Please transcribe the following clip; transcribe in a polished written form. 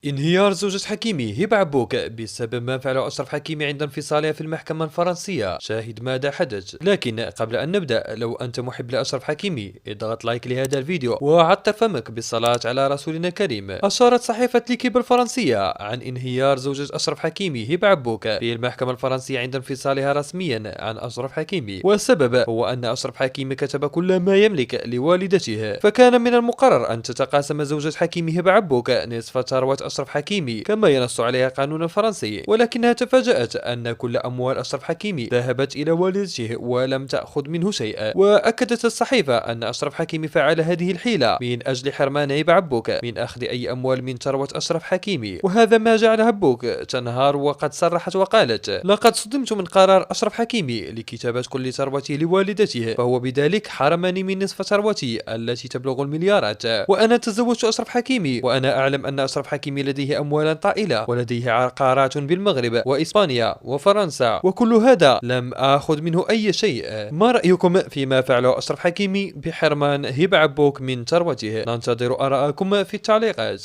انهيار زوجة حكيمي هبة عبوك بسبب ما فعله أشرف حكيمي عند انفصالها في المحكمة الفرنسية. شاهد ماذا حدث. لكن قبل أن نبدأ، لو أنت محب لأشرف حكيمي اضغط لايك لهذا الفيديو وعطر فمك بالصلاة على رسولنا الكريم. أشارت صحيفة ليكيب الفرنسية عن انهيار زوجة أشرف حكيمي هبة عبوك في المحكمة الفرنسية عند انفصالها رسميا عن أشرف حكيمي، والسبب هو أن أشرف حكيمي كتب كل ما يملك لوالدته، فكان من المقرر أن تتقاسم زوجة حكيمي هبة عبوك نصف ثروة أشرف حكيمي كما ينص عليها القانون الفرنسي، ولكنها تفاجأت أن كل أموال أشرف حكيمي ذهبت إلى والدته ولم تأخذ منه شيئا. وأكدت الصحيفة أن أشرف حكيمي فعل هذه الحيلة من أجل حرمان هبة عبوك من أخذ أي أموال من ثروة أشرف حكيمي، وهذا ما جعل عبوك تنهار، وقد صرحت وقالت: لقد صدمت من قرار أشرف حكيمي لكتابة كل ثروته لوالدته، فهو بذلك حرمني من نصف ثروتي التي تبلغ المليارات. وأنا تزوجت أشرف حكيمي وأنا أعلم أن أشرف حكيمي لديه أموالا طائلة ولديه عقارات بالمغرب وإسبانيا وفرنسا، وكل هذا لم آخذ منه أي شيء. ما رأيكم فيما فعله أشرف حكيمي بحرمان هبة عبوك من ثروته؟ ننتظر آراءكم في التعليقات.